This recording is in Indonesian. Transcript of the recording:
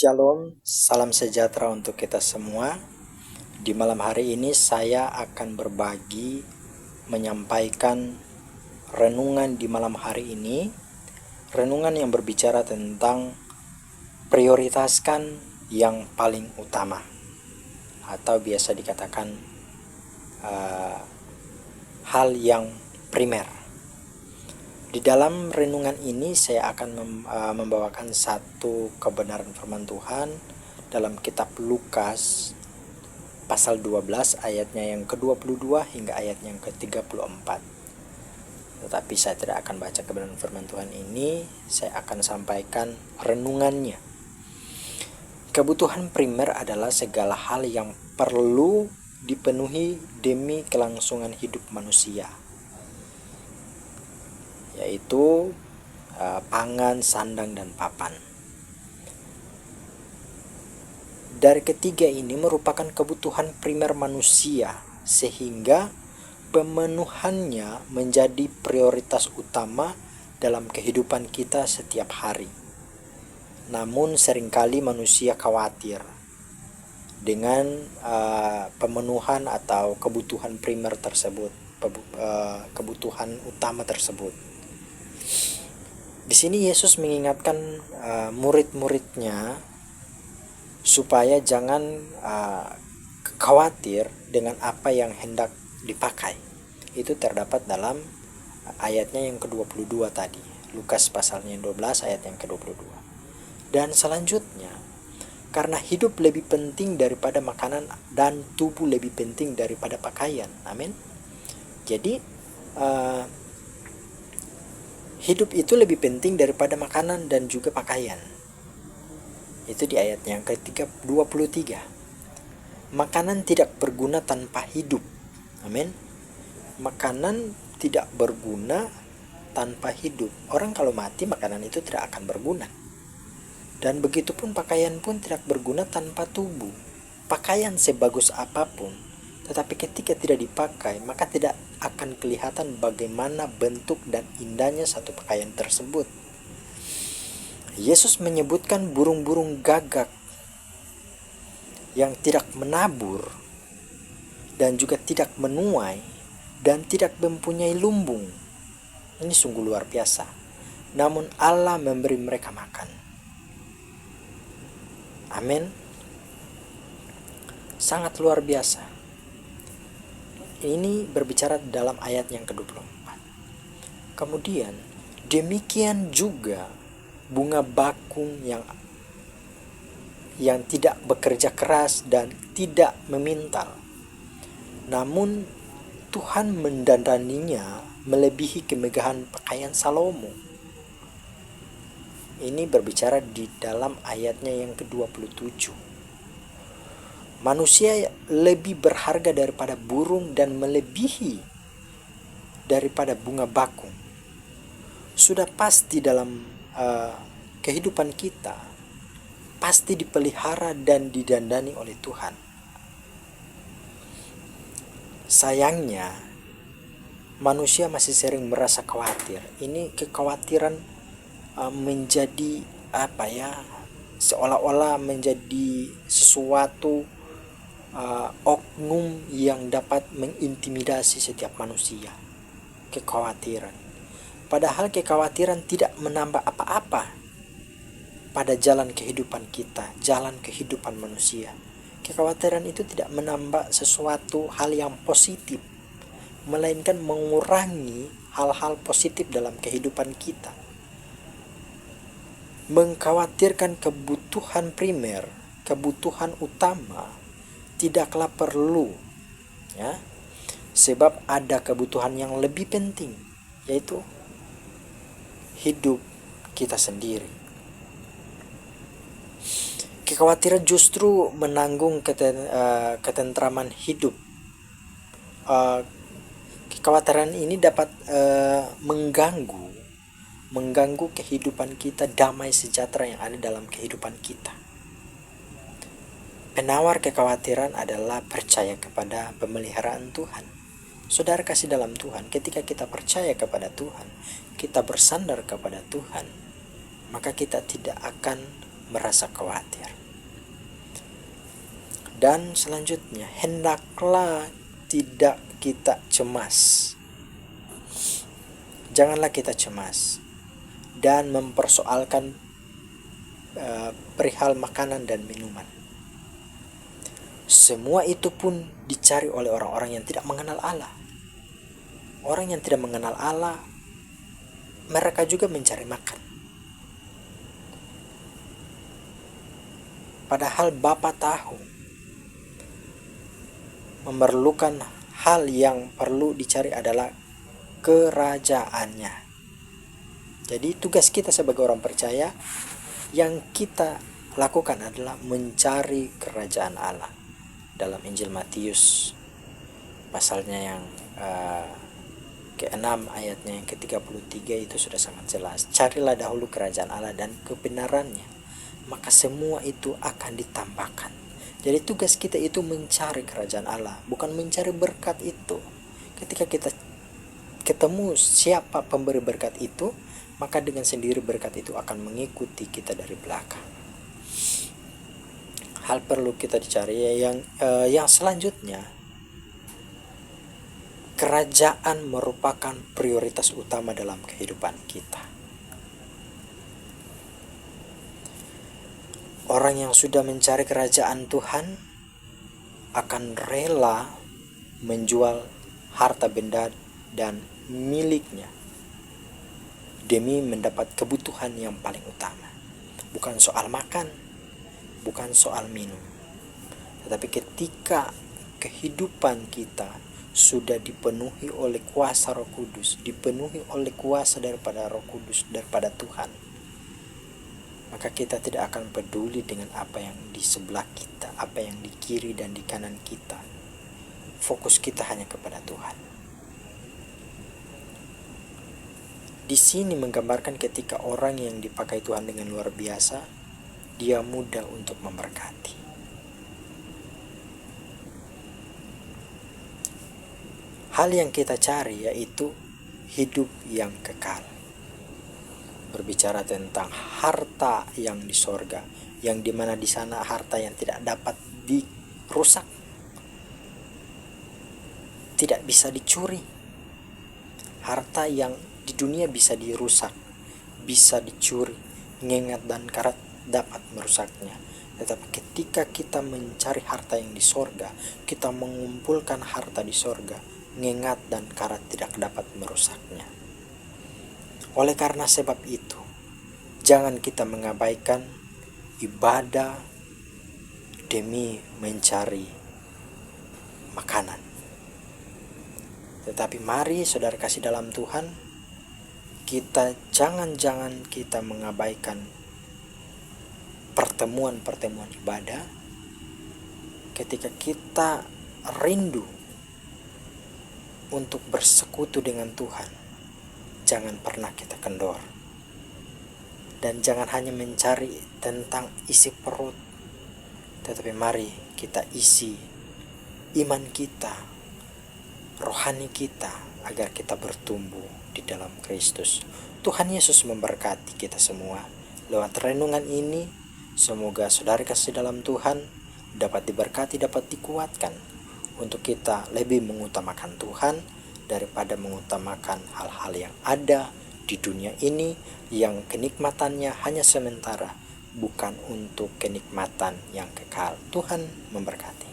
Shalom, salam sejahtera untuk kita semua. Di malam hari ini saya akan berbagi, menyampaikan renungan di malam hari ini. Renungan yang berbicara tentang prioritaskan yang paling utama, atau biasa dikatakan hal yang primer. Di dalam renungan ini saya akan membawakan satu kebenaran firman Tuhan dalam kitab Lukas pasal 12 ayatnya yang ke-22 hingga ayatnya yang ke-34. Tetapi saya tidak akan baca kebenaran firman Tuhan ini, saya akan sampaikan renungannya. Kebutuhan primer adalah segala hal yang perlu dipenuhi demi kelangsungan hidup manusia, yaitu pangan, sandang, dan papan. Dari ketiga ini merupakan kebutuhan primer manusia, sehingga pemenuhannya menjadi prioritas utama dalam kehidupan kita setiap hari. Namun seringkali manusia khawatir dengan pemenuhan atau kebutuhan primer tersebut, kebutuhan utama tersebut. Di sini Yesus mengingatkan murid-muridnya supaya jangan khawatir dengan apa yang hendak dipakai. Itu terdapat dalam ayatnya yang ke-22 tadi, Lukas pasalnya 12 ayat yang ke-22. Dan selanjutnya, karena hidup lebih penting daripada makanan dan tubuh lebih penting daripada pakaian. Amin. Jadi hidup itu lebih penting daripada makanan dan juga pakaian. Itu di ayatnya yang ke-23. Makanan tidak berguna tanpa hidup. Amin. Makanan tidak berguna tanpa hidup. Orang kalau mati, makanan itu tidak akan berguna. Dan begitupun pakaian pun tidak berguna tanpa tubuh. Pakaian sebagus apapun, tetapi ketika tidak dipakai, maka tidak akan kelihatan bagaimana bentuk dan indahnya satu pakaian tersebut. Yesus menyebutkan burung-burung gagak yang tidak menabur dan juga tidak menuai dan tidak mempunyai lumbung. Ini sungguh luar biasa. Namun Allah memberi mereka makan. Amin. Sangat luar biasa. Ini berbicara dalam ayat yang ke-24. Kemudian, demikian juga bunga bakung yang tidak bekerja keras dan tidak memintal. Namun Tuhan mendandaninya melebihi kemegahan pakaian Salomo. Ini berbicara di dalam ayatnya yang ke-27. Manusia lebih berharga daripada burung dan melebihi daripada bunga bakung. Sudah pasti dalam kehidupan kita pasti dipelihara dan didandani oleh Tuhan. Sayangnya manusia masih sering merasa khawatir. Ini kekhawatiran menjadi seolah-olah menjadi sesuatu oknum yang dapat mengintimidasi setiap manusia. Kekhawatiran, padahal kekhawatiran tidak menambah apa-apa pada jalan kehidupan kita, jalan kehidupan manusia. Kekhawatiran itu tidak menambah sesuatu hal yang positif, melainkan mengurangi hal-hal positif dalam kehidupan kita. Mengkhawatirkan kebutuhan primer, kebutuhan utama, tidaklah perlu, ya, sebab ada kebutuhan yang lebih penting, yaitu hidup kita sendiri. Kekhawatiran justru menanggung ketentraman hidup. Kekhawatiran ini dapat mengganggu kehidupan kita, damai sejahtera yang ada dalam kehidupan kita. Penawar kekhawatiran adalah percaya kepada pemeliharaan Tuhan. Saudara kasih dalam Tuhan, ketika kita percaya kepada Tuhan, kita bersandar kepada Tuhan, maka kita tidak akan merasa khawatir. Dan selanjutnya, hendaklah tidak kita cemas. Janganlah kita cemas dan mempersoalkan perihal makanan dan minuman. Semua itu pun dicari oleh orang-orang yang tidak mengenal Allah. Orang yang tidak mengenal Allah, mereka juga mencari makan. Padahal Bapa tahu memerlukan hal yang perlu dicari adalah kerajaannya. Jadi tugas kita sebagai orang percaya yang kita lakukan adalah mencari kerajaan Allah. Dalam Injil Matius pasalnya yang ke-6 ayatnya yang ke-33 itu sudah sangat jelas. Carilah dahulu kerajaan Allah dan kebenarannya, maka semua itu akan ditambahkan. Jadi tugas kita itu mencari kerajaan Allah, bukan mencari berkat itu. Ketika kita ketemu siapa pemberi berkat itu, maka dengan sendiri berkat itu akan mengikuti kita dari belakang. Hal perlu kita dicari yang selanjutnya, kerajaan merupakan prioritas utama dalam kehidupan kita. Orang yang sudah mencari kerajaan Tuhan akan rela menjual harta benda dan miliknya demi mendapat kebutuhan yang paling utama. Bukan soal makan, bukan soal minum, tetapi ketika kehidupan kita sudah dipenuhi oleh kuasa Roh Kudus, dipenuhi oleh kuasa daripada Roh Kudus, daripada Tuhan, maka kita tidak akan peduli dengan apa yang di sebelah kita, apa yang di kiri dan di kanan kita. Fokus kita hanya kepada Tuhan. Di sini menggambarkan ketika orang yang dipakai Tuhan dengan luar biasa, dia mudah untuk memberkati. Hal yang kita cari yaitu hidup yang kekal. Berbicara tentang harta yang di sorga, yang dimana di sana harta yang tidak dapat dirusak, tidak bisa dicuri. Harta yang di dunia bisa dirusak, bisa dicuri, ngengat dan karat dapat merusaknya. Tetapi ketika kita mencari harta yang di sorga, kita mengumpulkan harta di sorga, ngengat dan karat tidak dapat merusaknya. Oleh karena sebab itu, jangan kita mengabaikan ibadah demi mencari makanan. Tetapi mari saudara kasih dalam Tuhan, jangan kita mengabaikan pertemuan-pertemuan ibadah ketika kita rindu untuk bersekutu dengan Tuhan. Jangan pernah kita kendor, dan jangan hanya mencari tentang isi perut, tetapi mari kita isi iman kita, rohani kita, agar kita bertumbuh di dalam Kristus. Tuhan Yesus memberkati kita semua lewat renungan ini. Semoga saudara kasih dalam Tuhan dapat diberkati, dapat dikuatkan untuk kita lebih mengutamakan Tuhan daripada mengutamakan hal-hal yang ada di dunia ini yang kenikmatannya hanya sementara, bukan untuk kenikmatan yang kekal. Tuhan memberkati.